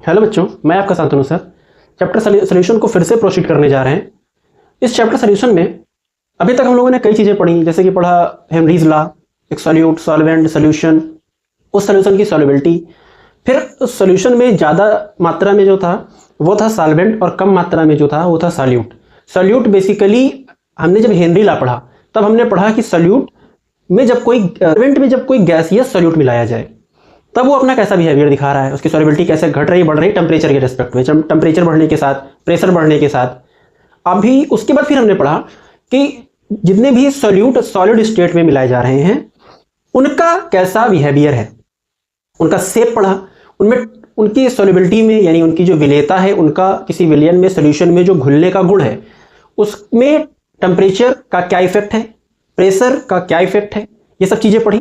Hello बच्चों, मैं आपका शांतनु सर। चैप्टर सोल्यूशन को फिर से प्रोसीड करने जा रहे हैं। इस चैप्टर सोल्यूशन में अभी तक हम लोगों ने कई चीज़ें पढ़ी, जैसे कि पढ़ा हेनरीज लॉ, एक सॉल्यूट, सॉल्वेंट, सोल्यूशन, उस सोल्यूशन की सॉल्युबिलिटी। फिर उस सोल्यूशन में ज़्यादा मात्रा में जो था वो था सॉल्वेंट और कम मात्रा में जो था वो था सॉल्यूट। सॉल्यूट बेसिकली हमने जब हेनरी लॉ पढ़ा तब हमने पढ़ा कि सॉल्यूट में जब कोई सॉल्वेंट में जब कोई गैसियस सॉल्यूट मिलाया जाए तब वो अपना कैसा बिहेवियर दिखा रहा है, उसकी सॉल्युबिलिटी कैसे घट रही बढ़ रही टेम्परेचर के रेस्पेक्ट में, टेम्परेचर बढ़ने के साथ, प्रेशर बढ़ने के साथ। अभी उसके बाद फिर हमने पढ़ा कि जितने भी सॉल्यूट सॉलिड स्टेट में मिलाए जा रहे हैं उनका कैसा बिहेवियर है, उनका शेप पढ़ा, उनमें उनकी सॉल्युबिलिटी में यानी उनकी जो विलेयता है, उनका किसी विलयन में सोल्यूशन में जो घुलने का गुण है उसमें टेम्परेचर का क्या इफेक्ट है, प्रेशर का क्या इफेक्ट है, ये सब चीज़ें पढ़ी।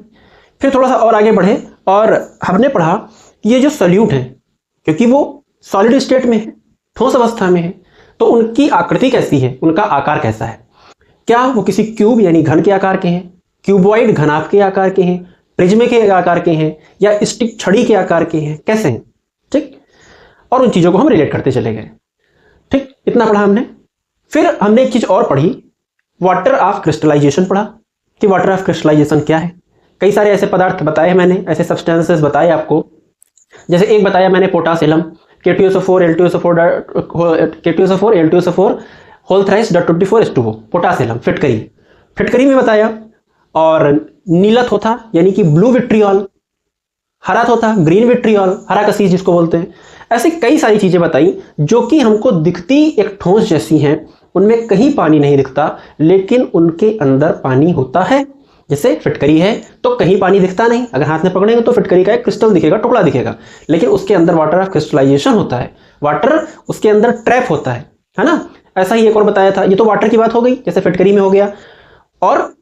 फिर थोड़ा सा और आगे बढ़े और हमने पढ़ा कि ये जो सॉल्यूट है क्योंकि वो सॉलिड स्टेट में है, ठोस अवस्था में है, तो उनकी आकृति कैसी है, उनका आकार कैसा है, क्या वो किसी क्यूब यानी घन के आकार के हैं, क्यूबॉइड घनाभ के आकार के हैं, प्रिज्म के आकार के हैं, या स्टिक छड़ी के आकार के हैं, कैसे हैं। ठीक, और उन चीज़ों को हम रिलेट करते चले गए। ठीक, इतना पढ़ा हमने। फिर हमने एक चीज़ और पढ़ी, वाटर ऑफ क्रिस्टलाइजेशन पढ़ा कि वाटर ऑफ क्रिस्टलाइजेशन क्या है। कई सारे ऐसे पदार्थ बताए मैंने, ऐसे सब्सटेंसेस बताए आपको, जैसे एक बताया मैंने पोटासिलम, K2SO4 L2SO4 K2SO4 L2SO4 whole thrice .24H2O, पोटासिलम, फिटकरी में बताया। और नीला थोथा यानी कि ब्लू विट्रियॉल, हरा थोथा ग्रीन विट्रियॉल, हरा कसीस जिसको बोलते हैं। ऐसे कई सारी चीजें बताई जो कि हमको दिखती एक ठोस जैसी हैं, उनमें कहीं पानी नहीं दिखता लेकिन उनके अंदर पानी होता है। जैसे फिटकरी है तो कहीं पानी दिखता नहीं, अगर हाथ में पकड़ेंगे तो फिटकरी का एक क्रिस्टल दिखेगा, टुकड़ा दिखेगा, लेकिन उसके अंदर वाटर ऑफ क्रिस्टलाइजेशन होता है, वाटर उसके अंदर ट्रैप होता है ना। ऐसा ही एक और बताया था, ये तो वाटर की बात हो गई जैसे फिटकरी में हो गया, और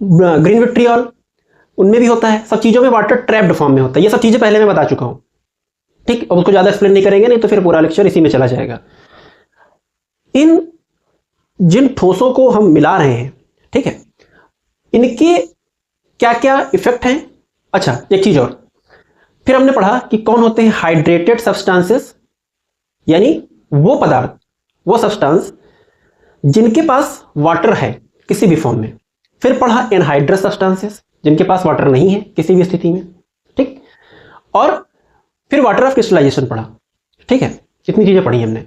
ग्रीन विट्रियॉल उनमें भी होता है। सब चीज़ों में वाटर ट्रैप्ड फॉर्म में होता है, ये सब चीज़ें पहले मैं बता चुका हूं। ठीक, अब उसको ज़्यादा एक्सप्लेन नहीं करेंगे, नहीं तो फिर पूरा लेक्चर इसी में चला जाएगा। इन जिन ठोसों को हम मिला रहे हैं, ठीक है, इनके क्या क्या इफेक्ट हैं। अच्छा, एक चीज और, फिर हमने पढ़ा कि कौन होते हैं हाइड्रेटेड सब्सटेंसेस, यानी वो पदार्थ, वो सब्सटेंस जिनके पास वाटर है किसी भी फॉर्म में। फिर पढ़ा एनहाइड्रस सब्सटेंसेस, जिनके पास वाटर नहीं है किसी भी स्थिति में। ठीक, और फिर वाटर ऑफ क्रिस्टलाइजेशन पढ़ा। ठीक है, कितनी चीजें पढ़ी हमने।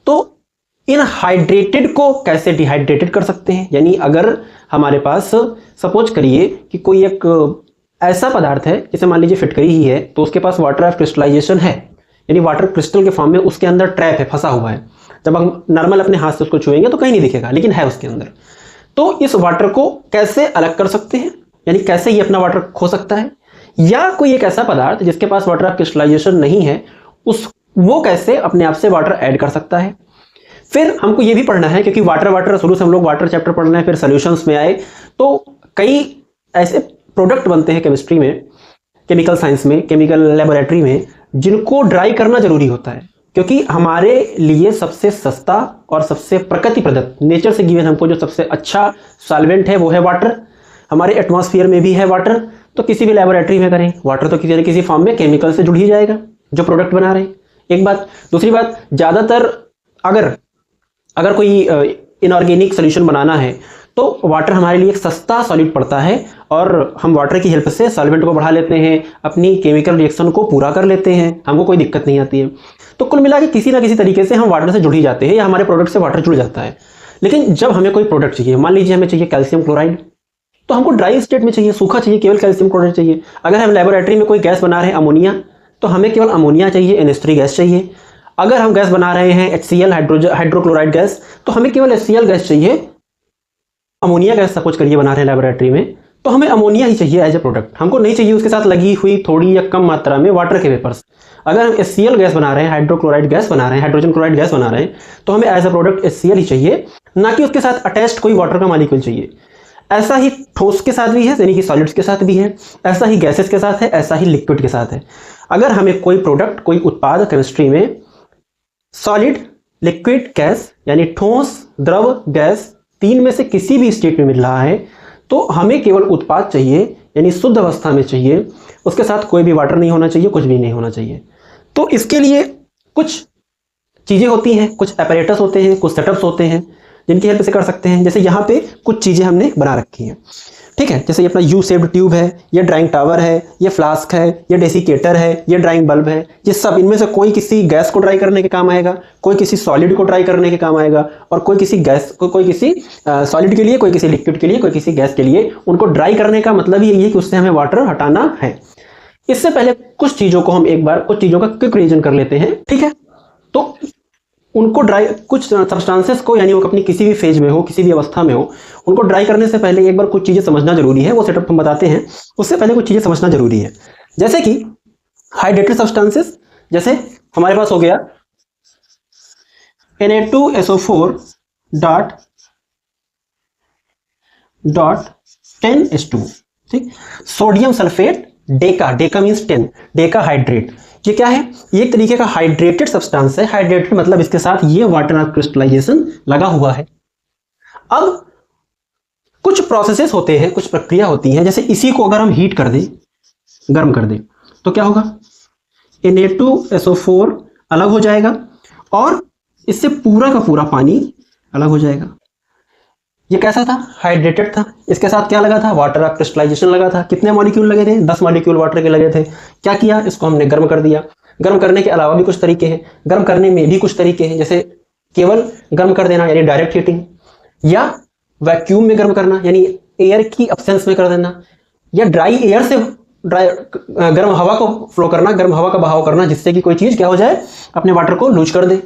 तो इन हाइड्रेटेड को कैसे डिहाइड्रेटेड कर सकते हैं, यानी अगर हमारे पास सपोज करिए कि कोई एक ऐसा पदार्थ है, जैसे मान लीजिए फिटकरी ही है, तो उसके पास वाटर ऑफ क्रिस्टलाइजेशन है, यानी वाटर क्रिस्टल के फॉर्म में उसके अंदर ट्रैप है, फंसा हुआ है। जब हम नॉर्मल अपने हाथ से उसको छुएंगे तो कहीं नहीं दिखेगा, लेकिन है उसके अंदर। तो इस वाटर को कैसे अलग कर सकते हैं, यानी कैसे ये अपना वाटर खो सकता है, या कोई एक ऐसा पदार्थ जिसके पास वाटर ऑफ क्रिस्टलाइजेशन नहीं है वो कैसे अपने आप से वाटर ऐड कर सकता है। फिर हमको ये भी पढ़ना है, क्योंकि वाटर शुरू से हम लोग वाटर चैप्टर पढ़ रहे हैं, फिर सॉल्यूशंस में आए तो कई ऐसे प्रोडक्ट बनते हैं केमिस्ट्री में, केमिकल साइंस में, केमिकल लेबोरेटरी में, जिनको ड्राई करना जरूरी होता है, क्योंकि हमारे लिए सबसे सस्ता और सबसे प्रकृति प्रदत्त, नेचर से गिवन हमको जो सबसे अच्छा सॉल्वेंट है वो है वाटर। हमारे एटमॉस्फेयर में भी है वाटर, तो किसी भी लेबोरेटरी में करें वाटर तो किसी न किसी फॉर्म में केमिकल से जुड़ ही जाएगा जो प्रोडक्ट बना रहे हैं। एक बात। दूसरी बात, ज़्यादातर अगर कोई इनऑर्गेनिक सोल्यूशन बनाना है तो वाटर हमारे लिए एक सस्ता सॉलिड पड़ता है, और हम वाटर की हेल्प से सॉल्वेंट को बढ़ा लेते हैं, अपनी केमिकल रिएक्शन को पूरा कर लेते हैं, हमको कोई दिक्कत नहीं आती है। तो कुल मिला के किसी ना किसी तरीके से हम वाटर से जुड़ ही जाते हैं, या हमारे प्रोडक्ट से वाटर जुड़ जाता है। लेकिन जब हमें कोई प्रोडक्ट चाहिए, मान लीजिए हमें चाहिए कैल्शियम क्लोराइड, तो हमको ड्राई स्टेट में चाहिए, सूखा चाहिए, केवल कैल्शियम क्लोराइड चाहिए। अगर हम लेबोरेटरी में कोई गैस बना रहे हैं अमोनिया, तो हमें केवल अमोनिया चाहिए, NH3 गैस चाहिए। अगर हम गैस बना रहे हैं HCl हाइड्रोक्लोराइड गैस, तो हमें केवल HCl गैस चाहिए। अमोनिया गैस सपोज करिए बना रहे हैं लेबोरेटरी में, तो हमें अमोनिया ही चाहिए एज ए प्रोडक्ट, हमको नहीं चाहिए उसके साथ लगी हुई थोड़ी या कम मात्रा में वाटर के वेपर्स। अगर हम HCl गैस बना रहे हैं, हाइड्रोक्लोराइड गैस बना रहे हैं, हाइड्रोजन क्लोराइड गैस बना रहे हैं, तो हमें एज ए प्रोडक्ट HCl ही चाहिए, ना कि उसके साथ अटैच्ड कोई वाटर का मॉलिक्यूल चाहिए। ऐसा ही ठोस के साथ भी है, यानी कि सॉलिड्स के साथ भी है, ऐसा ही गैसेस के साथ है, ऐसा ही लिक्विड के साथ है। अगर हमें कोई प्रोडक्ट, कोई उत्पाद केमिस्ट्री में सॉलिड, लिक्विड, गैस, यानी ठोस, द्रव, गैस, तीन में से किसी भी स्टेट में मिल रहा है, तो हमें केवल उत्पाद चाहिए, यानी शुद्ध अवस्था में चाहिए, उसके साथ कोई भी वाटर नहीं होना चाहिए, कुछ भी नहीं होना चाहिए। तो इसके लिए कुछ चीज़ें होती हैं, कुछ अपैरेटस होते हैं, कुछ सेटअप्स होते हैं जिनकी हेल्प से कर सकते हैं। जैसे यहाँ पे कुछ चीज़ें हमने बना रखी हैं, ठीक है। जैसे ये अपना यू शेप्ड ट्यूब है, ये ड्राइंग टावर है, ये फ्लास्क है, ये डेसिकेटर है, ये ड्राइंग बल्ब है। ये सब इनमें से कोई किसी गैस को ड्राई करने के काम आएगा, कोई किसी सॉलिड को ड्राई करने के काम आएगा, और कोई किसी गैस को, कोई किसी सॉलिड के लिए, कोई किसी लिक्विड के लिए, कोई किसी गैस के लिए। उनको ड्राई करने का मतलब ये है कि उससे हमें वाटर हटाना है। इससे पहले कुछ चीज़ों को हम एक बार कुछ चीज़ों का क्विक रिवीजन कर लेते हैं, ठीक है। तो उनको ड्राई, कुछ सब्सटेंसेस को, यानी वो अपनी किसी भी फेज में हो, किसी भी अवस्था में हो, उनको ड्राई करने से पहले एक बार कुछ चीज़ें समझना जरूरी है। वो सेटअप हम बताते हैं, उससे पहले कुछ चीज़ें समझना जरूरी है। जैसे कि हाइड्रेटेड सब्सटेंसेस, जैसे हमारे पास हो गया Na2SO4 डॉट 10H2, ठीक। Sodium sulphate Deka, Deka means 10, Deka hydrate. ये क्या है? ये एक तरीके का हाइड्रेटेड सब्सटेंस है। हाइड्रेटेड मतलब इसके साथ ये वाटर ऑफ क्रिस्टलाइजेशन लगा हुआ है। अब कुछ प्रोसेसेस होते हैं, कुछ प्रक्रिया होती है। जैसे इसी को अगर हम हीट कर दें, गर्म कर दें, तो क्या होगा? Na2SO4 अलग हो जाएगा और इससे पूरा का पूरा पानी अलग हो जाएगा। ये कैसा था? हाइड्रेटेड था। इसके साथ क्या लगा था? वाटर ऑफ क्रिस्टलाइजेशन लगा था। कितने मॉलिक्यूल लगे थे? 10 मॉलिक्यूल वाटर के लगे थे। क्या किया? इसको हमने गर्म कर दिया। गर्म करने के अलावा भी कुछ तरीके हैं, गर्म करने में भी कुछ तरीके हैं। जैसे केवल गर्म कर देना यानी डायरेक्ट हीटिंग, या वैक्यूम में गर्म करना यानी एयर की एब्सेंस में कर देना, या ड्राई एयर से गर्म हवा को फ्लो करना, गर्म हवा का बहाव करना, जिससे कि कोई चीज क्या हो जाए, अपने वाटर को लूज कर दे,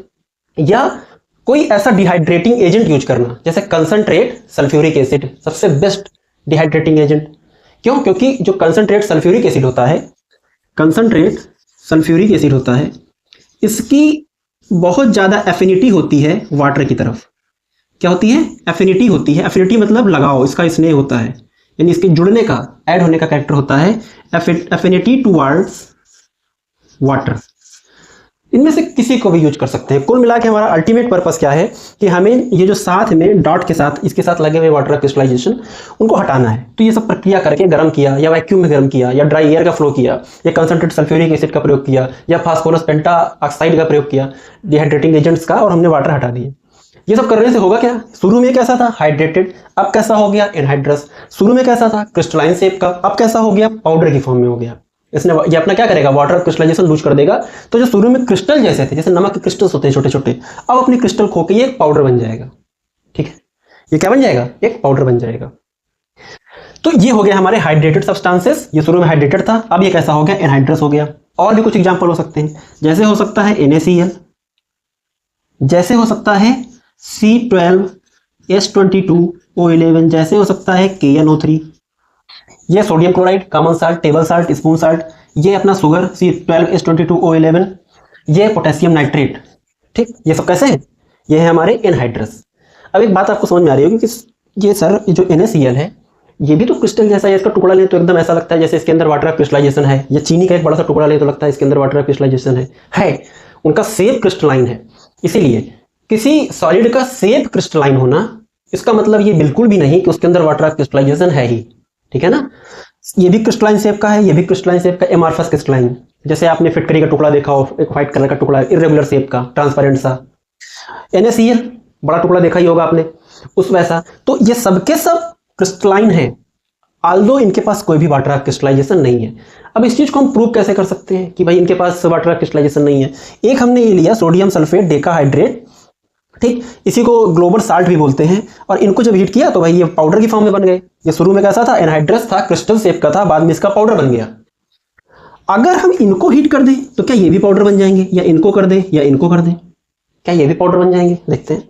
या कोई ऐसा डिहाइड्रेटिंग एजेंट यूज करना जैसे कंसंट्रेट सल्फ्यूरिक एसिड, सबसे बेस्ट डिहाइड्रेटिंग एजेंट। क्यों? क्योंकि जो कंसंट्रेट सल्फ्यूरिक एसिड होता है, कंसंट्रेट सल्फ्यूरिक एसिड होता है, इसकी बहुत ज्यादा एफिनिटी होती है वाटर की तरफ। क्या होती है? एफिनिटी होती है। एफिनिटी मतलब लगाव, इसका स्नेह होता है, यानी इसके जुड़ने का, ऐड होने का कैरेक्टर होता है एफिनिटी टुवर्ड्स वाटर। इनमें से किसी को भी यूज कर सकते हैं। कुल मिला के हमारा अल्टीमेट पर्पस क्या है कि हमें ये जो साथ में डॉट के साथ, इसके साथ लगे हुए वाटर क्रिस्टलाइजेशन, उनको हटाना है। तो ये सब प्रक्रिया करके गर्म किया, या वैक्यूम में गर्म किया, या ड्राई एयर का फ्लो किया, या कंसंट्रेट सल्फ्यूरिक एसिड का प्रयोग किया, या फास्फोरस पेंटा ऑक्साइड का प्रयोग किया, डिहाइड्रेटिंग एजेंट्स का, और हमने वाटर हटा दिए। ये सब करने से होगा क्या? शुरू में कैसा था? हाइड्रेटेड, अब कैसा हो गया? एनहाइड्रस। शुरू में कैसा था? क्रिस्टलाइन शेप का, अब कैसा हो गया? पाउडर की फॉर्म में हो गया। इसने ये अपना क्या करेगा? वाटर क्रिस्टलाइजेशन लूज कर देगा। तो जो शुरू में क्रिस्टल जैसे थे, जैसे नमक के क्रिस्टल्स होते हैं छोटे छोटे, अब अपनी क्रिस्टल खो के ये एक पाउडर बन जाएगा। ठीक है, ये क्या बन जाएगा? एक पाउडर बन जाएगा। तो ये हो गया हमारे हाइड्रेटेड सब्सटेंसेस। ये शुरू में हाइड्रेटेड था, अब ये कैसा हो गया? एनहाइड्रस हो गया। और भी कुछ एग्जांपल हो सकते हैं, जैसे हो सकता है NaCl, जैसे हो सकता है C12H22O11, जैसे हो सकता है KNO3, ये sodium chloride, common salt, table salt, spoon salt, ये अपना शुगर C12H22O11, ये पोटेशियम नाइट्रेट। ठीक, ये सब कैसे हैं? ये है हमारे एनहाइड्रस। अब एक बात आपको समझ में आ रही होगी कि ये सर जो NaCl है, ये भी तो क्रिस्टल जैसा है। इसका टुकड़ा ले तो एकदम ऐसा लगता है जैसे इसके अंदर वाटर क्रिस्टलाइजेशन है। या चीनी का एक बड़ा सा टुकड़ा ले तो लगता है इसके अंदर वाटर क्रिस्टलाइजेशन है। उनका शेप क्रिस्टलाइन है। इसीलिए किसी सॉलिड का शेप क्रिस्टलाइन होना, इसका मतलब ये बिल्कुल भी नहीं कि उसके अंदर वाटर क्रिस्टलाइजेशन है ही। ठीक है ना? ये भी क्रिस्टलाइन शेप का है, ये भी क्रिस्टलाइन शेप का, एमार्फस क्रिस्टलाइन। जैसे आपने फिटकरी का टुकड़ा देखा हो, एक व्हाइट कलर का टुकड़ा, इरेगुलर शेप का, ट्रांसपेरेंट सा। NaCl बड़ा टुकड़ा देखा ही होगा आपने, उस वैसा। तो ये सबके सब क्रिस्टलाइन है, आल्दो इनके पास कोई भी वाटर क्रिस्टलाइजेशन नहीं है। अब इस चीज को हम प्रूव कैसे कर सकते हैं कि भाई इनके पास वाटर क्रिस्टलाइजेशन नहीं है? एक हमने ये लिया सोडियम सल्फेट डेकाहाइड्रेट, ठीक, इसी को ग्लोबल साल्ट भी बोलते हैं, और इनको जब हीट किया तो भाई ये पाउडर की फॉर्म में बन गए। ये शुरू में कैसा था? एनहाइड्रस था, क्रिस्टल शेप का था, बाद में इसका पाउडर बन गया। अगर हम इनको हीट कर दें तो क्या ये भी पाउडर बन जाएंगे? या इनको कर दें या इनको कर दें, क्या ये भी पाउडर बन जाएंगे? देखते हैं।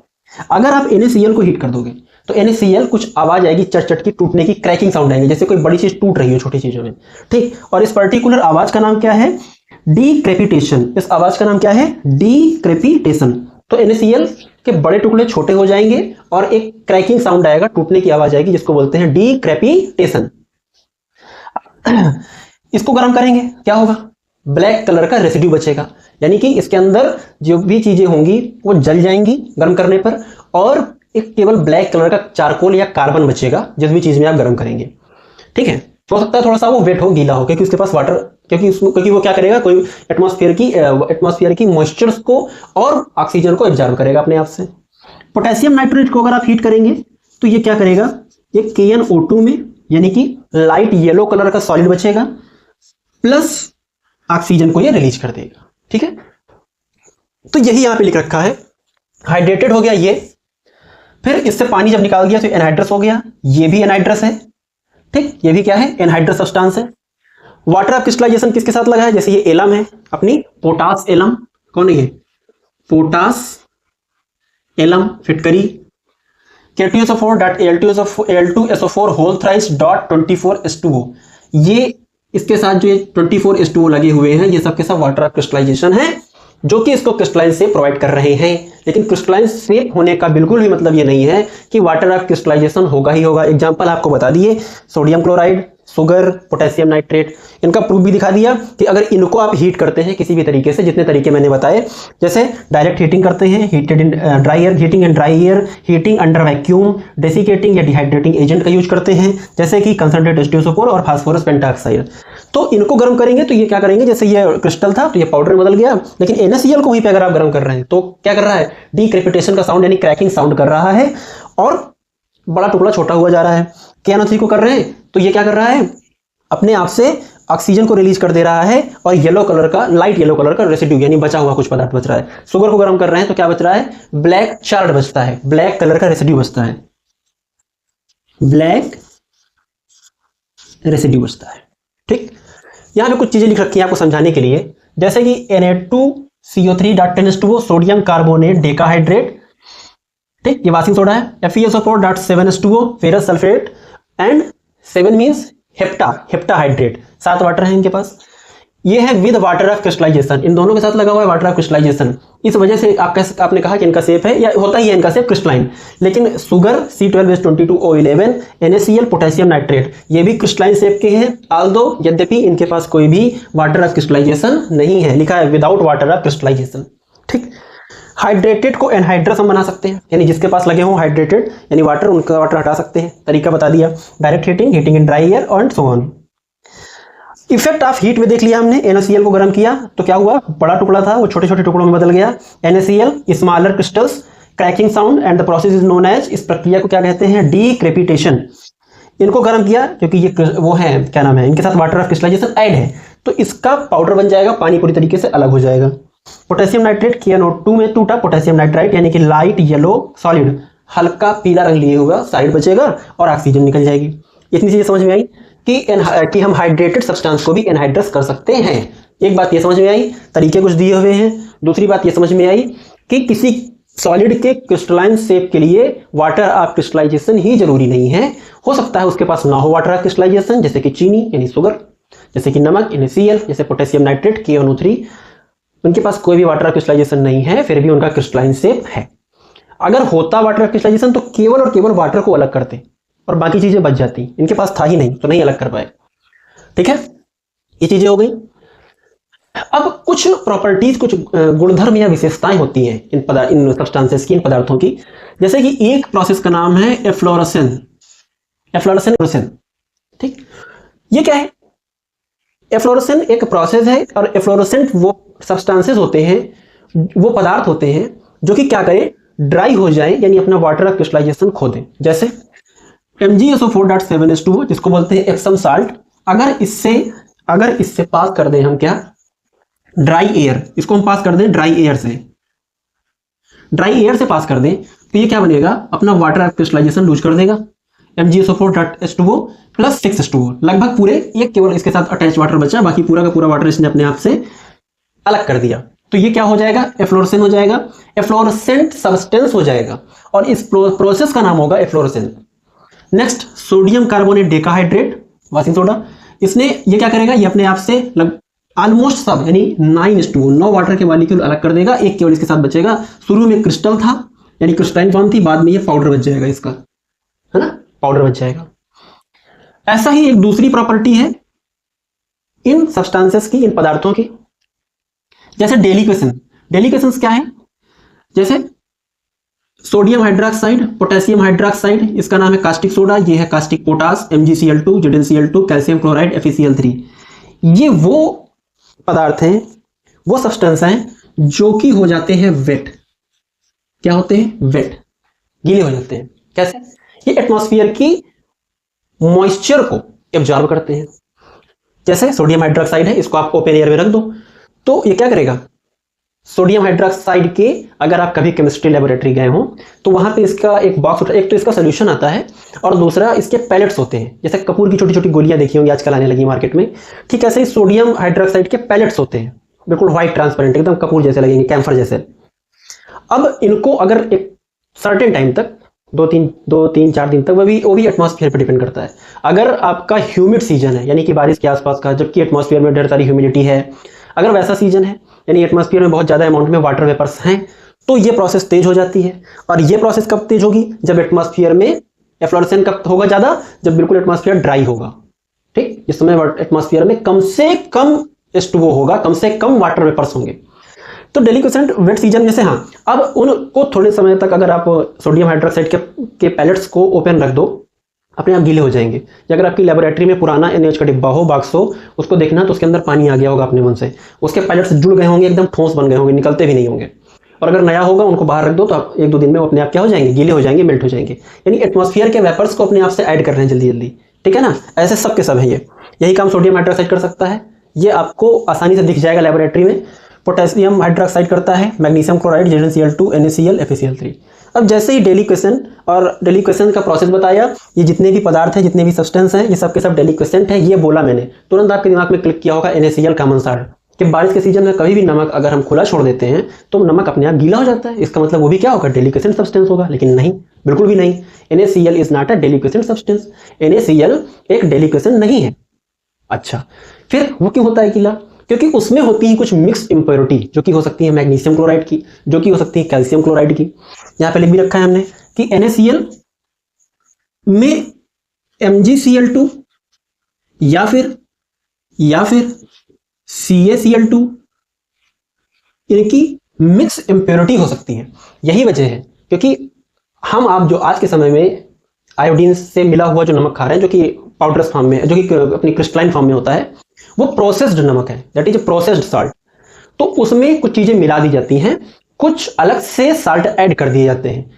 अगर आप NaCl को हीट कर दोगे तो NaCl कुछ आवाज आएगी, चट चट की, टूटने की, क्रैकिंग साउंड आएंगे, जैसे कोई बड़ी चीज टूट रही है छोटी चीजों में। ठीक, और इस पर्टिकुलर आवाज का नाम क्या है? डीक्रेपिटेशन। इस आवाज का नाम क्या है? डीक्रेपिटेशन। तो NaCl के बड़े टुकड़े छोटे हो जाएंगे और एक क्रैकिंग साउंड आएगा, टूटने की आवाज आएगी, जिसको बोलते हैं डीक्रेपिटेशन। इसको गर्म करेंगे, क्या होगा? ब्लैक कलर का रेसिड्यू बचेगा, यानी कि इसके अंदर जो भी चीजें होंगी वो जल जाएंगी गर्म करने पर, और एक केवल ब्लैक कलर का चारकोल या कार्बन बचेगा जिस भी चीज में आप गर्म करेंगे। ठीक है, हो सकता है थोड़ा सा वो वेट हो, गीला हो, क्योंकि उसके पास वाटर, क्योंकि वो क्या करेगा, कोई एटमॉस्फेयर की मॉइस्चर्स को और ऑक्सीजन को एब्जॉर्ब करेगा अपने आप से। पोटेशियम नाइट्रेट को अगर आप हीट करेंगे तो ये क्या करेगा, ये KnO2 में यानी कि लाइट येलो कलर का सॉलिड बचेगा, प्लस ऑक्सीजन को ये रिलीज कर देगा। ठीक है, तो यही यहां पे लिख रखा है, हाइड्रेटेड हो गया ये, फिर इससे पानी जब निकाल दिया तो एनहाइड्रस हो गया, ये भी एनहाइड्रस है। ठीक, ये भी क्या है, एनहाइड्रस सब्सटेंस है। वाटर ऑफ क्रिस्टलाइजेशन किसके साथ लगा है, जैसे ये एलम है अपनी पोटास एलम, कौन है ये, पोटास एलम फिटकरी, K2SO4.Al2SO4 whole thrice dot 24H2O, ये इसके साथ जो ये 24H2O लगे हुए हैं, ये सब के सब वाटर ऑफ क्रिस्टलाइजेशन है, जो कि इसको क्रिस्टलाइन शेप प्रोवाइड कर रहे हैं। लेकिन क्रिस्टलाइन शेप होने का बिल्कुल भी मतलब ये नहीं है कि वाटर ऑफ क्रिस्टलाइजेशन होगा ही होगा। एग्जांपल आपको बता दिए, sodium chloride, sugar, potassium nitrate, इनका प्रूफ भी दिखा दिया कि अगर इनको आप हीट करते हैं किसी भी तरीके से, जितने तरीके मैंने बताए, जैसे डायरेक्ट हीटिंग करते हैं, heated in dry air, heating in dry air, heating under vacuum, desiccating या डिहाइड्रेटिंग एजेंट का यूज करते हैं, जैसे कि कंसंट्रेट H2SO4 और फास्फोरस पेंटाऑक्साइड। तो इनको गर्म करेंगे तो ये क्या करेंगे, जैसे ये क्रिस्टल था तो ये पाउडर में बदल गया, लेकिन NaCl को वहीं पे अगर आप गर्म कर रहे हैं तो क्या कर रहा है, डीक्रेपिटेशन का साउंड यानी क्रैकिंग साउंड कर रहा है, और बड़ा टुकड़ा छोटा हुआ जा रहा है। KNO3 को कर रहे हैं तो ये क्या कर रहा है, अपने आप से ऑक्सीजन को रिलीज कर दे रहा है, और येलो कलर का, लाइट येलो कलर का रेसिड्यू यानी बचा हुआ कुछ पदार्थ बच रहा है। शुगर को गर्म कर रहे हैं तो क्या बच रहा है, ब्लैक चार्ड बचता है, ब्लैक कलर का रेसिड्यू बचता है, ब्लैक रेसिड्यू बचता है। ठीक, यहां पे कुछ चीजें लिख रखी हैं आपको समझाने के लिए, जैसे कि Na2CO3.10H2O सोडियम कार्बोनेट डेकाहाइड्रेट, ठीक, ये वाशिंग सोडा है। FeSO4.7H2O ferrous sulphate, and 7 means heptahydrate, 7 water है इनके पास। ये है विद वाटर ऑफ क्रिस्टलाइजेशन, इन दोनों के साथ लगा हुआ है वाटर ऑफ क्रिस्टलाइजेशन। इस वजह से आपने कहा कि इनका शेप है, या होता ही है इनका शेप क्रिस्टलाइन। लेकिन sugar C12H22O11, NaCl potassium nitrate, ये भी क्रिस्टलाइन शेप के हैं, आल्दो यद्यपि इनके पास कोई भी वाटर ऑफ क्रिस्टलाइजेशन नहीं है, लिखा है विदाउट वाटर ऑफ क्रिस्टलाइजेशन। ठीक, हाइड्रेटेड को एनहाइड्रस हम बना सकते हैं, यानी जिसके पास लगे हों हाइड्रेटेड यानी वाटर, उनका वाटर हटा सकते हैं। तरीका बता दिया, direct heating, heating in dry air and so on. Effect of heat में देख लिया हमने, NaCl को गर्म किया तो क्या हुआ, बड़ा टुकड़ा था वो छोटे छोटे टुकड़ों में बदल गया, NaCl smaller crystals, cracking sound, and the process is known as, इस प्रक्रिया को क्या कहते हैं, डीक्रेपिटेशन। इनको गर्म किया क्योंकि ये वो है, क्या नाम है, इनके साथ वाटर ऑफ क्रिस्टलाइजेशन ऐड है, तो इसका पाउडर बन जाएगा, पानी पूरी तरीके से अलग हो जाएगा। पोटेशियम नाइट्रेट KNO2 में टूटा, पोटेशियम नाइट्राइट यानी कि लाइट येलो सॉलिड, हल्का पीला रंग लिए हुआ साइड बचेगा और ऑक्सीजन निकल जाएगी। इतनी चीजें समझ में आई कि हम हाइड्रेटेड सब्सटेंस को भी एनहाइड्रस कर सकते हैं। एक बात ये समझ में आई, तरीके कुछ दिए हुए हैं। दूसरी बात ये समझ में आई कि किसी सॉलिड के क्रिस्टलाइन शेप के लिए वाटर ऑफ क्रिस्टलाइजेशन ही जरूरी नहीं है, हो सकता है उसके पास ना हो वाटर ऑफ क्रिस्टलाइजेशन, जैसे कि चीनी यानी शुगर, जैसे कि नमक NaCl, जैसे पोटेशियम नाइट्रेट KNO3, उनके पास कोई भी वाटर ऑफ क्रिस्टलाइजेशन नहीं है, फिर भी उनका क्रिस्टलाइन शेप है। अगर होता वाटर ऑफ क्रिस्टलाइजेशन तो केवल और केवल वाटर को अलग करते और बाकी चीजें बच जाती, इनके पास था ही नहीं तो नहीं अलग कर पाए। ठीक है, ये चीजें हो गई। अब कुछ प्रॉपर्टीज, कुछ गुणधर्म या विशेषताएं होती हैं इन सब्सटेंसेस की, इन पदार्थों की, जैसे कि एक प्रोसेस का नाम है एफ्लोरेसेंस। ठीक, ये क्या है, एफ्लोरेसेंस एक प्रोसेस है, और एफ्लोरेसेंट वो सब्सटेंसेस होते हैं, वो पदार्थ होते हैं जो कि क्या करें, ड्राई हो जाए यानी अपना वाटर ऑफ क्रिस्टलाइजेशन खो दें। जैसे MgSO4.7H2O जिसको बोलते हैं एप्सम साल्ट, अगर इससे पास कर दें हम क्या, ड्राई एयर, इसको हम पास कर दें ड्राई एयर से पास कर दें तो ये क्या बनेगा, अपना वाटर ऑफ क्रिस्टलाइजेशन लूज कर देगा। MgSO4.H2O प्लस 6H2O, लगभग पूरे, ये केवल इसके साथ अटैच वाटर बचा, बाकी पूरा का पूरा वाटर इसने अपने आप से अलग कर दिया, तो ये क्या हो जाएगा, एफ्लोरेसेंट हो जाएगा, एफ्लोरेसेंट सब्सटेंस हो जाएगा, और इस प्रोसेस का नाम होगा efflorescence. Next, sodium carbonate decahydrate, washing soda, इसने ये क्या करेगा, ये अपने आप से ऑलमोस्ट सब यानी 9H2O 9 वाटर के मॉलिक्यूल अलग कर देगा, एक केवल इसके साथ बचेगा। शुरू में क्रिस्टल था यानी क्रिस्टलाइन फॉर्म थी, बाद में ये पाउडर बच जाएगा इसका, है ना, पाउडर बच जाएगा। ऐसा ही एक दूसरी प्रॉपर्टी है इन सब्सटेंसेस की, इन पदार्थों की, जैसे डेलिकेशन। डेलिकेशंस क्या है, जैसे सोडियम हाइड्रोक्साइड, पोटेशियम हाइड्रोक्साइड, इसका नाम है कास्टिक सोडा, ये है caustic potash, MgCl2, ZnCl2, calcium chloride, FeCl3। ये वो पदार्थ हैं, वो सब्सटेंस हैं जो कि हो जाते हैं वेट। क्या होते हैं? वेट, गीले हो जाते हैं। कैसे? ये एटमॉस्फेयर की मॉइस्चर को एब्जॉर्ब करते हैं। जैसे सोडियम हाइड्रोक्साइड है, इसको आप ओपन एयर में रख दो तो ये क्या करेगा? सोडियम हाइड्रोक्साइड के, अगर आप कभी केमिस्ट्री लेबोरेटरी गए हो तो वहां पे इसका एक बॉक्स होता है, एक तो इसका सोल्यूशन आता है और दूसरा इसके पैलेट्स होते हैं। जैसे कपूर की छोटी छोटी गोलियां देखी होंगी आजकल आने लगी मार्केट में, ठीक ऐसे ही सोडियम हाइड्रोक्साइड के पैलेट्स होते हैं, बिल्कुल व्हाइट ट्रांसपेरेंट, एकदम कपूर जैसे लगेंगे, कैम्फर जैसे। अब इनको अगर एक सर्टेन टाइम तक, दो तीन चार दिन तक, वो भी एटमॉस्फेयर पर डिपेंड करता है। अगर आपका ह्यूमिड सीजन है, यानी कि बारिश के आसपास का, जबकि एटमॉस्फेयर में ढेर सारी ह्यूमिडिटी है, अगर वैसा सीजन है यानी एटमॉस्फेयर में बहुत ज़्यादा अमाउंट में वाटर वेपर्स हैं, तो ये प्रोसेस तेज हो जाती है। और ये प्रोसेस कब तेज होगी? जब एटमॉस्फेयर में एफ्लोरेसेंस कब होगा ज़्यादा? जब बिल्कुल एटमॉस्फेयर ड्राई होगा। ठीक, इस समय एटमॉस्फेयर में कम से कम H2O होगा, कम से कम वाटर वेपर्स होंगे। तो डेलिक्वेसेंट वेट सीजन में से, हाँ, अब उनको थोड़े समय तक अगर आप सोडियम हाइड्रोक्साइड के पैलेट्स को ओपन रख दो, अपने आप गीले हो जाएंगे। या अगर आपकी लेबोरेटरी में पुराना NaOH का डिब्बा हो, बॉक्स हो, उसको देखना तो उसके अंदर पानी आ गया होगा अपने मन से, उसके पैलेट्स जुड़ गए होंगे, एकदम ठोस बन गए होंगे, निकलते भी नहीं होंगे। और अगर नया होगा, उनको बाहर रख दो तो आप 1-2 दिन में वो अपने आप क्या हो जाएंगे? गीले हो जाएंगे, मेल्ट हो जाएंगे। यानी एटमॉस्फेयर के वेपर्स को अपने आप से ऐड कर रहे हैं जल्दी जल्दी, ठीक है ना? ऐसे सब के सब है ये। यही काम सोडियम हाइड्रोक्साइड कर सकता है, ये आपको आसानी से दिख जाएगा लेबोरेटरी में। पोटेशियम हाइड्रोक्साइड करता है, magnesium chloride, ZnCl2, NaCl, FeCl3। अब जैसे ही डेलिक्वेशन और डेलिक्वेशन का प्रोसेस बताया, ये जितने भी पदार्थ हैं, जितने भी सब्सटेंस हैं, ये सब के सब डेलिक्वेसेंट है, ये बोला मैंने, तुरंत आपके दिमाग में क्लिक किया होगा NaCl कॉमन सा है कि बारिश के सीजन में कभी भी नमक अगर हम खुला छोड़ देते हैं तो नमक अपने आप गीला हो जाता है। इसका मतलब वो भी क्या होगा? डेलिक्वेसेंट सब्सटेंस होगा। लेकिन नहीं, बिल्कुल भी नहीं। NaCl is not a deliquescent substance. NaCl एक डेलिक्वेसेंट नहीं है। अच्छा, फिर वो क्यों होता है गीला? क्योंकि उसमें होती है कुछ मिक्स इंप्योरिटी, जो कि हो सकती है मैग्नीशियम क्लोराइड की, जो कि हो सकती है कैल्शियम क्लोराइड की। यहां पे लिख भी रखा है हमने कि NaCl में MgCl2 या फिर CaCl2 इनकी मिक्स इंप्योरिटी हो सकती है। यही वजह है क्योंकि आप जो आज के समय में आयोडीन से मिला हुआ जो नमक खा रहे हैं, जो कि पाउडरस फॉर्म में, जो कि अपनी क्रिस्टलाइन फॉर्म में होता है, वो प्रोसेस्ड नमक है, दैट इज प्रोसेस्ड साल्ट। तो उसमें कुछ चीजें मिला दी जाती हैं, कुछ अलग से साल्ट ऐड कर दिए जाते हैं।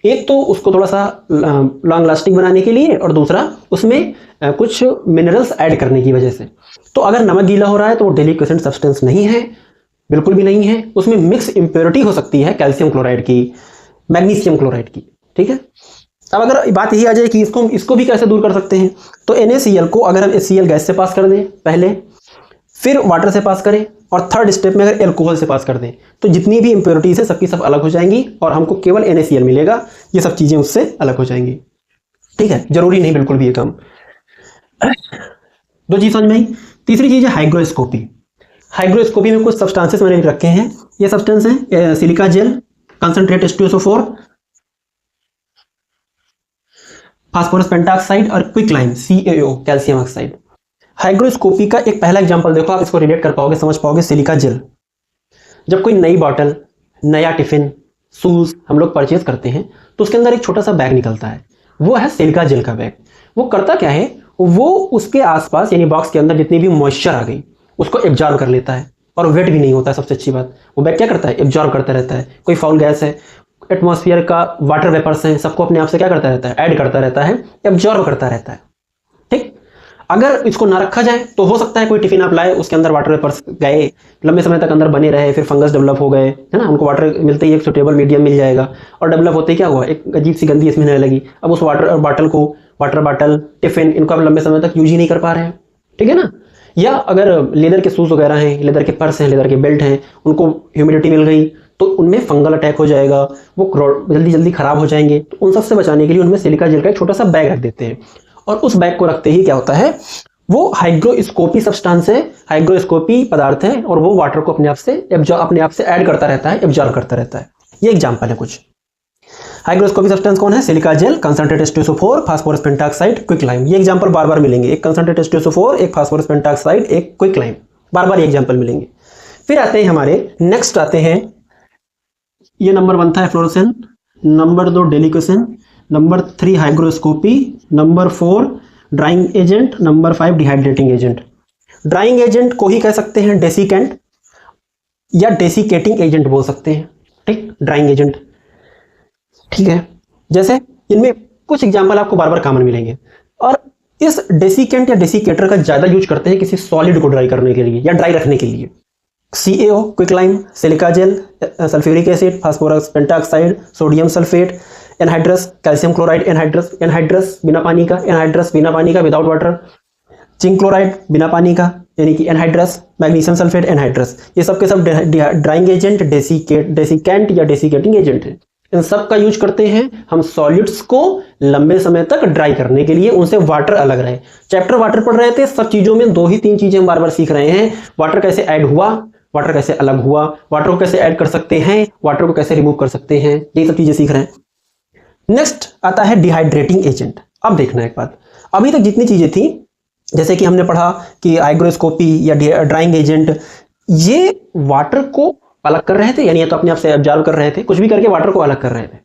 एक तो उसको थोड़ा सा लॉन्ग लास्टिंग बनाने के लिए, और दूसरा उसमें कुछ मिनरल्स ऐड करने की वजह से। तो अगर नमक गीला हो रहा है तो वो डेलिक्वेसेंट सब्सटेंस नहीं है, बिल्कुल भी नहीं है। उसमें मिक्स इंप्योरिटी हो सकती है कैल्शियम क्लोराइड की, मैग्नीशियम क्लोराइड की, ठीक है। अब अगर बात यही आ जाए कि इसको भी कैसे दूर कर सकते हैं, तो NaCl को अगर हम HCl गैस से पास कर दें पहले, फिर वाटर से पास करें, और थर्ड स्टेप में अगर एल्कोहल से पास कर दें, तो जितनी भी इंप्योरिटीज है सबकी सब अलग हो जाएंगी और हमको केवल NaCl मिलेगा। ये सब चीजें उससे अलग हो जाएंगी, ठीक है। जरूरी नहीं बिल्कुल भी ये काम। दो चीज समझ में आई। तीसरी चीज है हाइग्रोस्कोपी। हाइग्रोस्कोपी में कुछ सब्सटेंसेस मैंने रखे हैं। ये सब्सटेंस है silica gel, concentrate H2SO4, phosphorus pentoxide और क्विकलाइम CaO, कैल्शियम ऑक्साइड। हाइग्रोस्कोपी का एक पहला एग्जांपल देखो, आप इसको रिलेट कर पाओगे, समझ पाओगे। सिलिका जेल, जब कोई नई बॉटल, नया टिफिन, शूज हम लोग परचेज करते हैं तो उसके अंदर एक छोटा सा बैग निकलता है, वो है सिलिका जेल का बैग। वो करता क्या है, वो उसके आसपास यानी बॉक्स के अंदर जितनी भी मॉइस्चर आ गई उसको एब्जॉर्ब कर लेता है, और वेट भी नहीं होता है। सबसे अच्छी बात, वो बैग क्या करता है? एब्जॉर्ब करता रहता है। कोई फाउल गैस है, एटमॉस्फेयर का वाटर वेपर्स हैं, सबको अपने आप से क्या करता रहता है? ऐड करता रहता है, एब्जॉर्ब करता रहता है, ठीक। अगर इसको ना रखा जाए तो हो सकता है कोई टिफिन आप लाए, उसके अंदर वाटर वेपर्स गए, लंबे समय तक अंदर बने रहे, फिर फंगस डेवलप हो गए, है ना। उनको वाटर मिलते ही एक सुटेबल मीडियम मिल जाएगा, और डेवलप होते ही क्या हुआ? एक अजीब सी गंदी इसमें रहने लगी। अब उस वाटर बॉटल, टिफिन, इनको आप लंबे समय तक यूज ही नहीं कर पा रहे हैं, ठीक है ना। या अगर लेदर के शूज वगैरह हैं, लेदर के पर्स हैं, लेदर के बेल्ट हैं, उनको ह्यूमिडिटी मिल गई तो उनमें फंगल अटैक हो जाएगा, वो जल्दी जल्दी खराब हो जाएंगे। तो उन सबसे बचाने के लिए उनमें सिलिका जेल का एक छोटा सा बैग रख देते हैं, और उस बैग को रखते ही क्या होता है, वो हाइग्रोस्कोपी सब्सटेंस है, हाइग्रोस्कोपी पदार्थ है, और वो वाटर को अपने आप से ऐड करता रहता है, एब्जॉर्ब करता रहता है। ये एग्जांपल है कुछ। हाइग्रोस्कोपी सब्सटेंस कौन है? Silica gel, concentrate H2SO4, phosphorus pentoxide, quicklime. ये एग्जांपल बार बार मिलेंगे, एक कंसंट्रेट H2SO4, एक फास्फोरस पेंटाऑक्साइड, एक क्विकलाइम, बार बार ये एग्जांपल मिलेंगे। फिर आते हैं हमारे नेक्स्ट, आते हैं ये नंबर 1 था efflorescence, number 2 deliquescence, number 3 hygroscopy, number 4 drying agent, number 5 dehydrating agent. Drying agent को ही कह सकते हैं डेसिकेंट या डेसिकेटिंग एजेंट बोल सकते हैं, ठीक, ड्राइंग एजेंट, ठीक है। जैसे इनमें कुछ एग्जाम्पल आपको बार बार कॉमन मिलेंगे, और इस डेसिकेंट या डेसिकेटर का ज्यादा यूज करते हैं किसी सॉलिड को ड्राई करने के लिए या ड्राई रखने के लिए। CaO quicklime, silica gel, sulphuric acid, phosphorus pentoxide, sodium sulphate, anhydrous, calcium chloride, anhydrous, anhydrous बिना पानी का, एनहाइड्रस बिना पानी का विदाउट वाटर, जिंक क्लोराइड बिना पानी का यानी कि एनहाइड्रस, मैग्नीशियम सल्फेट एनहाइड्रस, ये सब के सब ड्राइंग एजेंट, डेसिकेंट या डेसिकेटिंग एजेंट है। इन सब का यूज करते हैं हम सॉलिड्स को लंबे समय तक ड्राई करने के लिए, उनसे वाटर अलग रहे। चैप्टर वाटर पढ़ रहे थे, सब चीजों में 2 ही 3 चीजें हम बार बार सीख रहे हैं। वाटर कैसे ऐड हुआ, वाटर कैसे अलग हुआ, वाटर को कैसे ऐड कर सकते हैं, वाटर को कैसे रिमूव कर सकते हैं, ये सब चीजें सीख रहे हैं। नेक्स्ट आता है डिहाइड्रेटिंग एजेंट। अब देखना एक बात, अभी तक जितनी चीजें थी, जैसे कि हमने पढ़ा कि हाइग्रोस्कोपी या ड्राइंग एजेंट, ये वाटर को अलग कर रहे थे, यानी ये तो अपने आप से ऑब्जर्व कर रहे थे, कुछ भी करके वाटर को अलग कर रहे थे,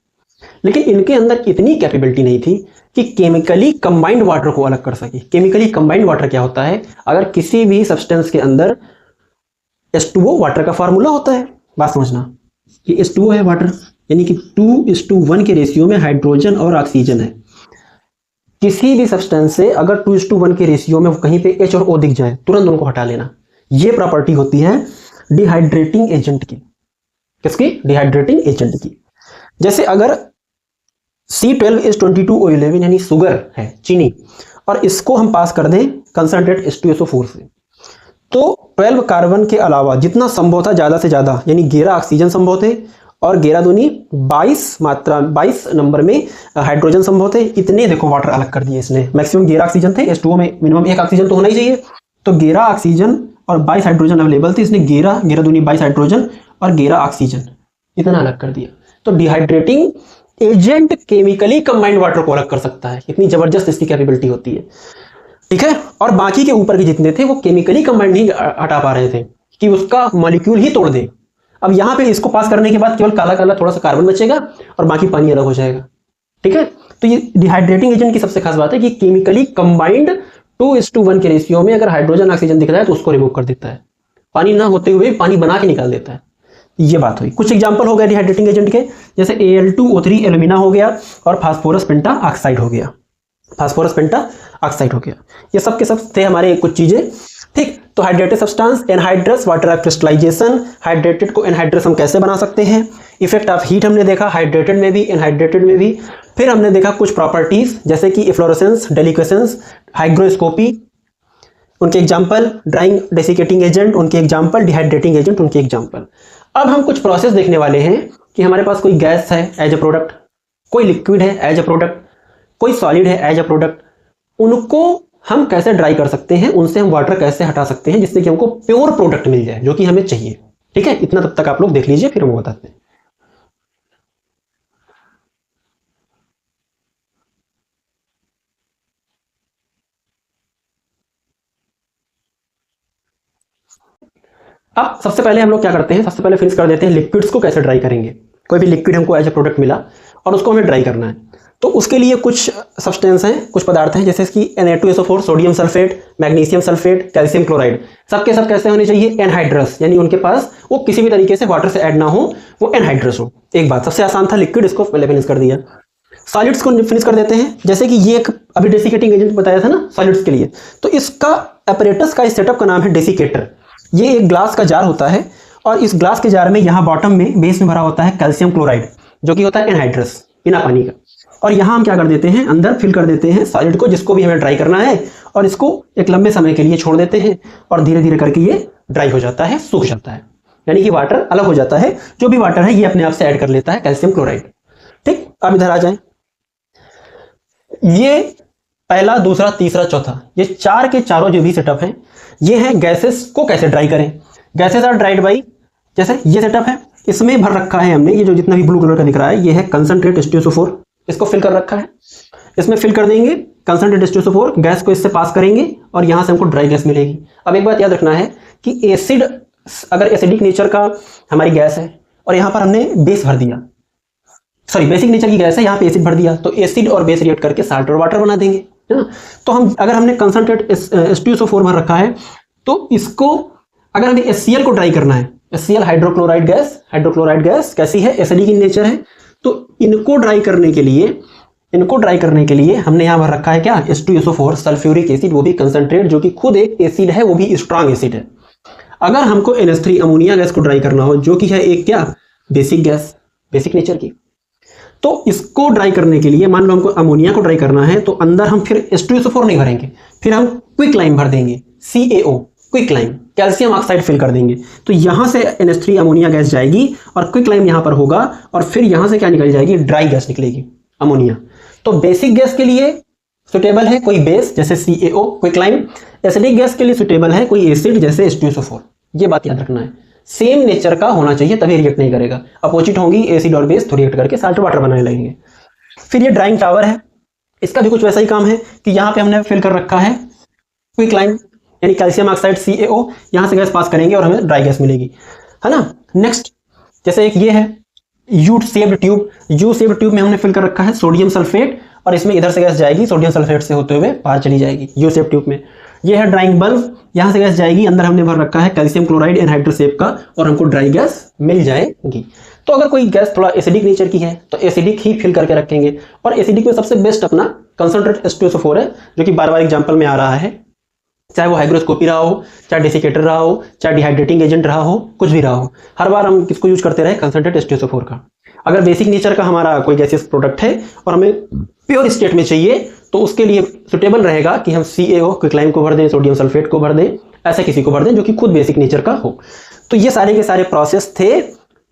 लेकिन इनके अंदर इतनी कैपेबिलिटी नहीं थी कि केमिकली कंबाइंड वाटर को अलग कर सके। केमिकली कंबाइंड वाटर क्या होता है, अगर किसी भी सब्सटेंस के अंदर H2O वाटर का फार्मूला होता है, बात समझना, कि H2O है वाटर, यानी कि 2:1 के रेशियो में हाइड्रोजन और ऑक्सीजन है। किसी भी सब्सटेंस से अगर 2:1 के रेशियो में कहीं पे H और O दिख जाए, तुरंत उनको हटा लेना। ये प्रॉपर्टी होती है डिहाइड्रेटिंग एजेंट की। किसकी? डिहाइड्रेटिंग एजेंट की। जैसे अगर C12H22O11 यानी शुगर है, चीनी, और इसको हम पास कर दें कंसंट्रेट H2SO4 से, तो 12 कार्बन के अलावा जितना संभव था ज्यादा से ज्यादा, यानी 11 ऑक्सीजन संभव थे और 11 दूनी 22 नंबर में हाइड्रोजन संभव थे। इतने देखो वाटर अलग कर दिए इसने। मैक्सिमम 11 ऑक्सीजन थे, H2O में मिनिमम 1 ऑक्सीजन तो होना ही चाहिए, तो 11 ऑक्सीजन और 22 हाइड्रोजन अवेलेबल थे, इसने 11 दूनी 22 हाइड्रोजन और 11 ऑक्सीजन इतना अलग कर दिया। तो dehydrating agent chemically combined water को अलग कर सकता है, इतनी जबरदस्त इसकी कैपेबिलिटी होती है, ठीक है। और बाकी के ऊपर के जितने थे वो केमिकली कंबाइंड नहीं हटा पा रहे थे कि उसका मॉलिक्यूल ही तोड़ दे। अब यहां पे इसको पास करने के बाद केवल काला काला थोड़ा सा कार्बन बचेगा और बाकी पानी अलग हो जाएगा, ठीक है। तो ये डिहाइड्रेटिंग एजेंट की सबसे खास बात है कि केमिकली कंबाइंड 2:1 के रेशियो में अगर हाइड्रोजन ऑक्सीजन दिख रहा है तो उसको रिमूव कर देता है, पानी ना होते हुए पानी बना के निकाल देता है। ये बात हुई। कुछ एग्जांपल हो गए डिहाइड्रेटिंग एजेंट के, जैसे Al2O3 एल्यूमिना हो गया और फास्फोरस पेंटा ऑक्साइड हो गया, फास्फोरस पेंटा ऑक्साइड हो गया। ये सब के सब थे हमारे कुछ चीजें, ठीक। तो hydrated substance, anhydrous, water of crystallisation. Hydrated को एनहाइड्रस हम कैसे बना सकते हैं, इफेक्ट ऑफ हीट हमने देखा हाइड्रेटेड में भी, एनहाइड्रेटेड में भी। फिर हमने देखा कुछ प्रॉपर्टीज जैसे कि इफ्लोरेसेंस, डेलिकेशंस, हाइग्रोस्कोपी, उनके एग्जाम्पल, ड्राइंग डेसिकेटिंग एजेंट उनके एग्जाम्पल, डिहाइड्रेटिंग एजेंट उनके एग्जाम्पल। अब हम कुछ प्रोसेस देखने वाले हैं कि हमारे पास कोई गैस है एज ए प्रोडक्ट, कोई लिक्विड है एज ए प्रोडक्ट, कोई सॉलिड है एज ए प्रोडक्ट, उनको हम कैसे ड्राई कर सकते हैं, उनसे हम वाटर कैसे हटा सकते हैं जिससे कि हमको प्योर प्रोडक्ट मिल जाए जो कि हमें चाहिए, ठीक है। इतना तब तक आप लोग देख लीजिए, फिर हम बताते हैं। अब सबसे पहले हम लोग क्या करते हैं, सबसे पहले फिनिश कर देते हैं लिक्विड्स को कैसे ड्राई करेंगे। कोई भी लिक्विड हमको एज ए प्रोडक्ट मिला और उसको हमें ड्राई करना है, तो उसके लिए कुछ सब्सटेंस हैं, कुछ पदार्थ हैं, जैसे कि Na2SO4, sodium sulphate, magnesium sulphate, calcium chloride. सबके सब कैसे होने चाहिए, एनहाइड्रस, यानी उनके पास वो किसी भी तरीके से वाटर से ऐड ना हो, वो एनहाइड्रस हो। एक बात, सबसे आसान था लिक्विड, इसको पहले फिनिश कर दिया। सॉलिड्स को फिनिश कर देते हैं, जैसे कि ये एक अभी डेसिकेटिंग एजेंट बताया था ना सॉलिड्स के लिए, तो इसका अपरेटस का इस सेटअप का नाम है डेसिकेटर। ये एक ग्लास का जार होता है और इस ग्लास के जार में यहाँ बॉटम में बेस में भरा होता है कैल्शियम क्लोराइड जो कि होता है एनहाइड्रस, बिना पानी का। और यहाँ हम क्या कर देते हैं, अंदर फिल कर देते हैं सॉलिड को जिसको भी हमें ड्राई करना है, और इसको एक लंबे समय के लिए छोड़ देते हैं और धीरे धीरे करके ये ड्राई हो जाता है, सूख जाता है, यानी कि वाटर अलग हो जाता है। जो भी वाटर है ये अपने आप से ऐड कर लेता है कैल्शियम क्लोराइड, ठीक। अब इधर आ जाए, ये पहला, दूसरा, तीसरा, चौथा, ये चार के चारों जो भी सेटअप हैं ये हैं गैसेस को कैसे ड्राई करें। गैसेस आर ड्राइड बाई, जैसे ये सेटअप है, इसमें भर रखा है हमने, ये जो जितना भी ब्लू कलर का दिख रहा है ये है कंसंट्रेट H2SO4, इसको फिल कर रखा है, इसमें फिल कर देंगे कंसंट्रेट H2SO4, गैस को इससे पास करेंगे और यहां से हमको ड्राई गैस मिलेगी। अब एक बात याद रखना है कि एसिड, अगर एसिडिक नेचर का हमारी गैस है और यहां पर हमने बेस भर दिया, सॉरी बेसिक नेचर की गैस है, यहाँ पे एसिड भर दिया तो एसिड और बेस रिएक्ट करके साल्ट और वाटर बना देंगे, है ना। तो हम अगर हमने कंसंट्रेट H2SO4 भर रखा है तो इसको अगर हमें HCl को ड्राई करना है, HCl हाइड्रोक्लोराइड गैस कैसी है, एसिडिक इन नेचर है, तो इनको ड्राई करने के लिए हमने यहाँ भर रखा है क्या, H2SO4 सल्फ्यूरिक एसिड, वो भी कंसंट्रेट, जो कि खुद एक एसिड है, वो भी स्ट्रांग एसिड है। अगर हमको NH3 अमोनिया गैस को ड्राई करना हो, जो कि है एक क्या, बेसिक गैस, बेसिक नेचर की, तो इसको ड्राई करने के लिए मान लो हमको अमोनिया को ड्राई करना है, तो अंदर हम फिर H2SO4 नहीं भरेंगे, फिर हम क्विक लाइम भर देंगे, CaO, quick lime, calcium oxide fill कर देंगे। तो यहां से NH3 अमोनिया गैस जाएगी और क्विक लाइम यहां पर होगा, और फिर यहां से क्या निकल जाएगी, ड्राई गैस निकलेगी, अमोनिया। तो बेसिक गैस के लिए सुटेबल है कोई बेस जैसे CaO, quick lime. Acidic gas के लिए सुटेबल है कोई एसिड जैसे H2SO4। ये बात याद रखना है, सेम नेचर का होना चाहिए तभी रिएक्ट नहीं करेगा। अपोजिट होंगी एसिड और बेस तो रिएक्ट करके साल्ट वाटर बनाने लगेंगे। फिर ये ड्राइंग टावर है, इसका भी कुछ वैसा ही काम है कि यहाँ पे हमने फिल कर रखा है क्विक लाइम यानी कैल्शियम ऑक्साइड CaO, यहाँ से गैस पास करेंगे और हमें ड्राई गैस मिलेगी, है ना। नेक्स्ट जैसे एक ये है यू शेप्ड ट्यूब में हमने फिल कर रखा है सोडियम सल्फेट, और इसमें इधर से गैस जाएगी सोडियम सल्फेट से होते हुए बाहर चली जाएगी यू शेप ट्यूब में। ये है ड्राइंग बल्ब, यहाँ से गैस जाएगी, अंदर हमने भर रखा है कैल्शियम क्लोराइड एनहाइड्रो शेप का, और हमको ड्राई गैस मिल जाएगी। तो अगर कोई गैस थोड़ा एसिडिक नेचर की है तो एसिडिक ही फिल करके रखेंगे, और एसिडिक में सबसे बेस्ट अपना कंसंट्रेट H2SO4 है, जो कि बार बार एग्जाम्पल में आ रहा है, चाहे वो हाइग्रोस्कोपी रहा हो, चाहे डेसिकेटर रहा हो, चाहे डिहाइड्रेटिंग एजेंट रहा हो, कुछ भी रहा हो, हर बार हम किसको यूज करते रहे, कंसंट्रेट H2SO4 का। अगर बेसिक नेचर का हमारा कोई गैसियस प्रोडक्ट है और हमें प्योर स्टेट में चाहिए, तो उसके लिए सुटेबल रहेगा कि हम CaO, क्विक लाइम को भर दें, सोडियम सल्फेट को भर दें, ऐसा किसी को भर दें जो कि खुद बेसिक नेचर का हो। तो ये सारे के सारे प्रोसेस थे,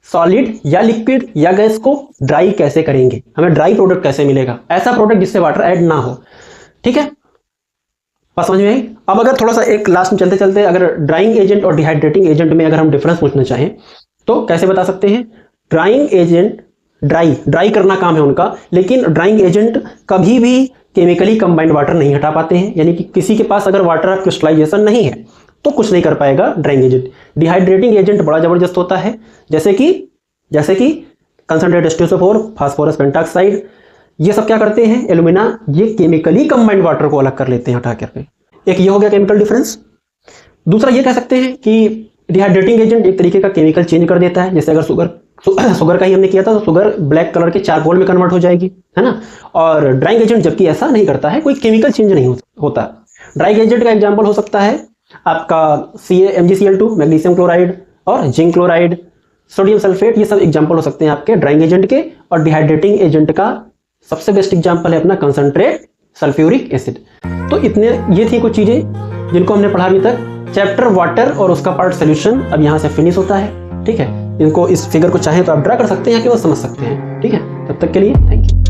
सॉलिड या लिक्विड या गैस को ड्राई कैसे करेंगे, हमें ड्राई प्रोडक्ट कैसे मिलेगा, ऐसा प्रोडक्ट जिससे वाटर ऐड ना हो, ठीक है। बस समझ में आई। अब अगर थोड़ा सा एक लास्ट में चलते चलते अगर ड्राइंग एजेंट और डिहाइड्रेटिंग एजेंट में अगर हम डिफरेंस पूछना चाहें तो कैसे बता सकते हैं। ड्राइंग एजेंट ड्राई करना काम है उनका, लेकिन ड्राइंग एजेंट कभी भी केमिकली कंबाइंड वाटर नहीं हटा पाते हैं, यानी कि किसी के पास अगर वाटर क्रिस्टलाइजेशन नहीं है तो कुछ नहीं कर पाएगा ड्राइंग एजेंट। डिहाइड्रेटिंग एजेंट बड़ा जबरदस्त होता है, जैसे कि कंसंट्रेट H2SO4, फास्फोरस पेंटाक्साइड, ये सब क्या करते हैं, एल्यूमिना, ये केमिकली कंबाइंड वाटर को अलग कर लेते हैं हटा करके। एक ये हो गया केमिकल डिफरेंस। दूसरा ये कह सकते हैं कि डिहाइड्रेटिंग एजेंट एक तरीके का केमिकल चेंज कर देता है, जैसे अगर शुगर का ही हमने किया था तो शुगर ब्लैक कलर के चारकोल में कन्वर्ट हो जाएगी, है ना। और ड्राइंग एजेंट जबकि ऐसा नहीं करता है, कोई केमिकल चेंज नहीं होता। ड्राइंग एजेंट का एग्जांपल हो सकता है आपका MgCl2, मैग्नीशियम क्लोराइड, और जिंक क्लोराइड, सोडियम सल्फेट, ये सब एग्जांपल हो सकते हैं आपके ड्राइंग एजेंट के। और डिहाइड्रेटिंग एजेंट का सबसे बेस्ट एग्जांपल है अपना कंसंट्रेट सल्फ्यूरिक एसिड। तो इतने ये थी कुछ चीजें जिनको हमने पढ़ा अभी तक। चैप्टर वाटर और उसका पार्ट सोल्यूशन अब यहाँ से फिनिश होता है, ठीक है। इनको इस फिगर को चाहे तो आप ड्रा कर सकते हैं या केवल समझ सकते हैं, ठीक है। तब तक के लिए थैंक यू।